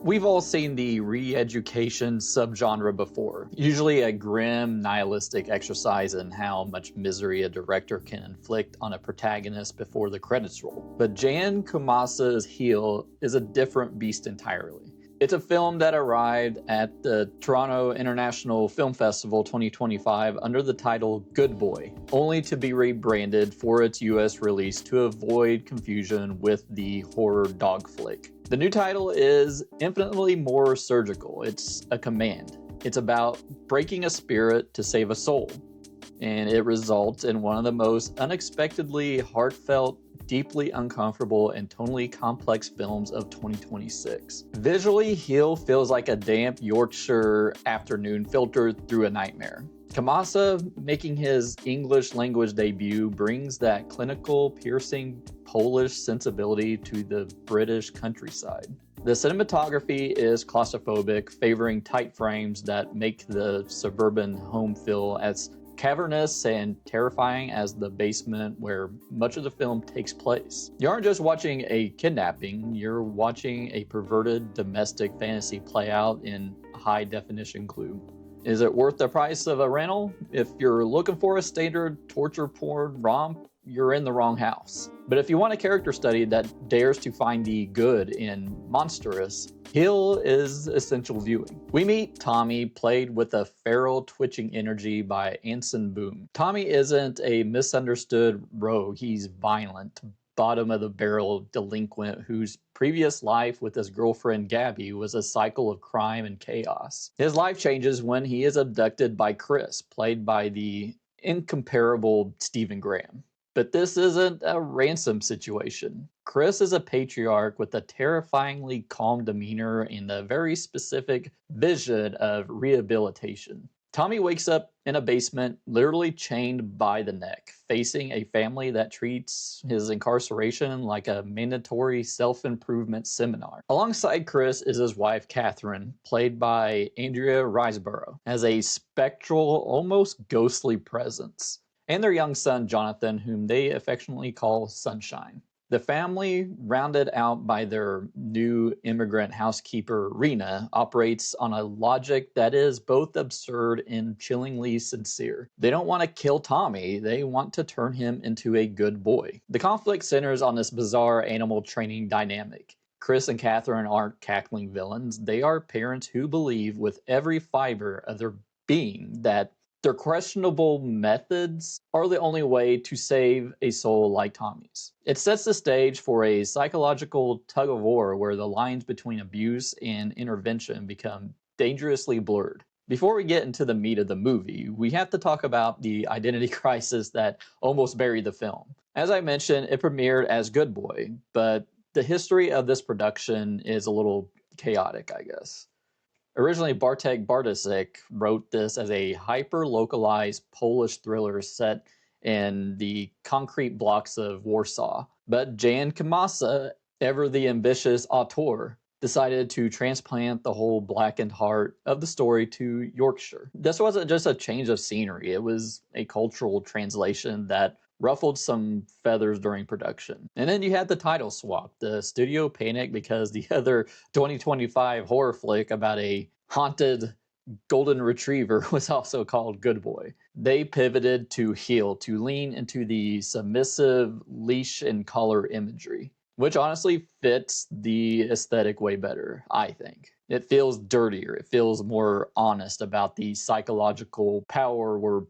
We've all seen the re-education subgenre before, usually a grim, nihilistic exercise in how much misery a director can inflict on a protagonist before the credits roll. But Jan Komasa's Heal is a different beast entirely. It's a film that arrived at the Toronto International Film Festival 2025 under the title Good Boy, only to be rebranded for its US release to avoid confusion with the horror dog flick. The new title is infinitely more surgical. It's a command. It's about breaking a spirit to save a soul. And it results in one of the most unexpectedly heartfelt, deeply uncomfortable, and tonally complex films of 2026. Visually, Heal feels like a damp Yorkshire afternoon filtered through a nightmare. Komasa, making his English language debut, brings that clinical, piercing Polish sensibility to the British countryside. The cinematography is claustrophobic, favoring tight frames that make the suburban home feel as cavernous and terrifying as the basement where much of the film takes place. You aren't just watching a kidnapping, you're watching a perverted domestic fantasy play out in high definition glue. Is it worth the price of a rental? If you're looking for a standard torture porn romp, you're in the wrong house. But if you want a character study that dares to find the good in monstrous, Heal is essential viewing. We meet Tommy, played with a feral, twitching energy by Anson Boon. Tommy isn't a misunderstood rogue, he's violent, bottom-of-the-barrel delinquent whose previous life with his girlfriend Gabby was a cycle of crime and chaos. His life changes when he is abducted by Chris, played by the incomparable Stephen Graham. But this isn't a ransom situation. Chris is a patriarch with a terrifyingly calm demeanor and a very specific vision of rehabilitation. Tommy wakes up in a basement, literally chained by the neck, facing a family that treats his incarceration like a mandatory self-improvement seminar. Alongside Chris is his wife, Catherine, played by Andrea Riseborough, as a spectral, almost ghostly presence, and their young son, Jonathan, whom they affectionately call Sunshine. The family, rounded out by their new immigrant housekeeper, Rina, operates on a logic that is both absurd and chillingly sincere. They don't want to kill Tommy, they want to turn him into a good boy. The conflict centers on this bizarre animal training dynamic. Chris and Catherine aren't cackling villains, they are parents who believe with every fiber of their being that their questionable methods are the only way to save a soul like Tommy's. It sets the stage for a psychological tug-of-war where the lines between abuse and intervention become dangerously blurred. Before we get into the meat of the movie, we have to talk about the identity crisis that almost buried the film. As I mentioned, it premiered as Good Boy, but the history of this production is a little chaotic, I guess. Originally, Bartek Bartosik wrote this as a hyper-localized Polish thriller set in the concrete blocks of Warsaw. But Jan Komasa, ever the ambitious auteur, decided to transplant the whole blackened heart of the story to Yorkshire. This wasn't just a change of scenery, it was a cultural translation that ruffled some feathers during production. And then you had the title swap. The studio panicked because the other 2025 horror flick about a haunted golden retriever was also called Good Boy. They pivoted to Heal, to lean into the submissive leash and collar imagery, which honestly fits the aesthetic way better, I think. It feels dirtier, it feels more honest about the psychological power we're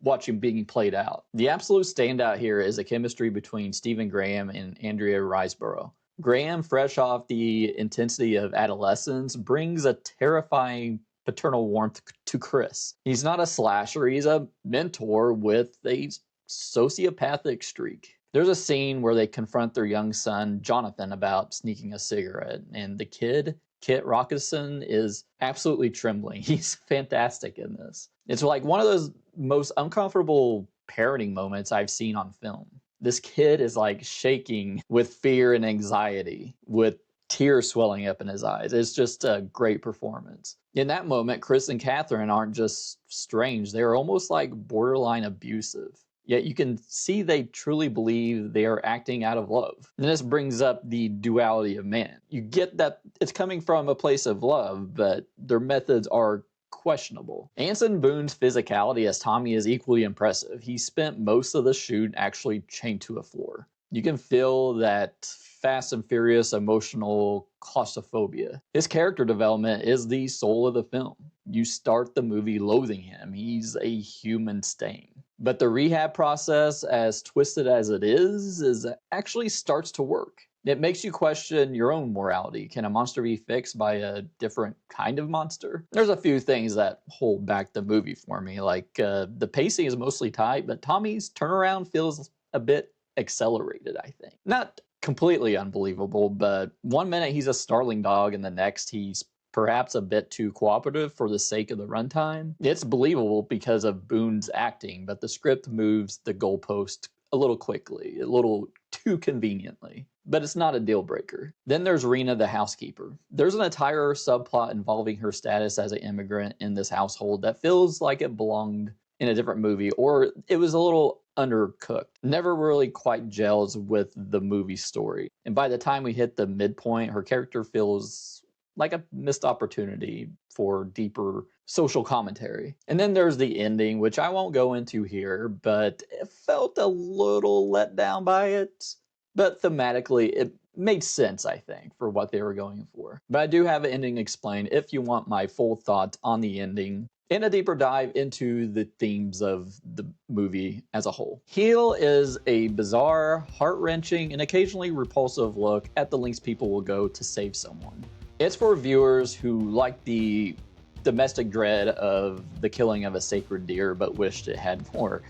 watching being played out. The absolute standout here is the chemistry between Stephen Graham and Andrea Riseborough. Graham, fresh off the intensity of adolescence, brings a terrifying paternal warmth to Chris. He's not a slasher, he's a mentor with a sociopathic streak. There's a scene where they confront their young son, Jonathan, about sneaking a cigarette, and the kid, Kit Rakusen, is absolutely trembling. He's fantastic in this. It's like one of those most uncomfortable parenting moments I've seen on film. This kid is like shaking with fear and anxiety, with tears swelling up in his eyes. It's just a great performance. In that moment, Chris and Catherine aren't just strange, they're almost like borderline abusive. Yet you can see they truly believe they are acting out of love. And this brings up the duality of man. You get that it's coming from a place of love, but their methods are questionable. Anson Boon's physicality as Tommy is equally impressive. He spent most of the shoot actually chained to a floor. You can feel that Fast and Furious emotional claustrophobia. His character development is the soul of the film. You start the movie loathing him. He's a human stain. But the rehab process, as twisted as it is actually starts to work. It makes you question your own morality. Can a monster be fixed by a different kind of monster? There's a few things that hold back the movie for me. Like the pacing is mostly tight, but Tommy's turnaround feels a bit accelerated, I think. Not completely unbelievable, but one minute he's a startling dog and the next he's perhaps a bit too cooperative for the sake of the runtime. It's believable because of Boon's acting, but the script moves the goalpost a little quickly, a little too conveniently. But it's not a deal breaker. Then there's Rina, the housekeeper. There's an entire subplot involving her status as an immigrant in this household that feels like it belonged in a different movie, or it was a little undercooked. Never really quite gels with the movie story. And by the time we hit the midpoint, her character feels like a missed opportunity for deeper social commentary. And then there's the ending, which I won't go into here, but it felt a little let down by it. But thematically, it made sense, I think, for what they were going for. But I do have an ending explained if you want my full thoughts on the ending and a deeper dive into the themes of the movie as a whole. Heel is a bizarre, heart-wrenching, and occasionally repulsive look at the lengths people will go to save someone. It's for viewers who like the domestic dread of the killing of a sacred deer but wished it had more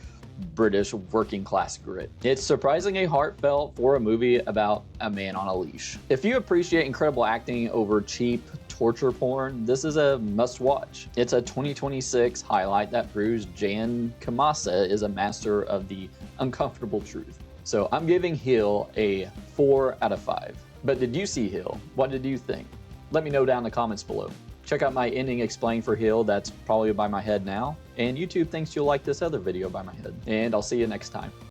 British working class grit. It's surprisingly heartfelt for a movie about a man on a leash. If you appreciate incredible acting over cheap torture porn, this is a must watch. It's a 2026 highlight that proves Jan Komasa is a master of the uncomfortable truth. So I'm giving Heel a 4 out of 5. But did you see Heel? What did you think? Let me know down in the comments below. Check out my ending explained for Heel, that's probably by my head now. And YouTube thinks you'll like this other video by my head. And I'll see you next time.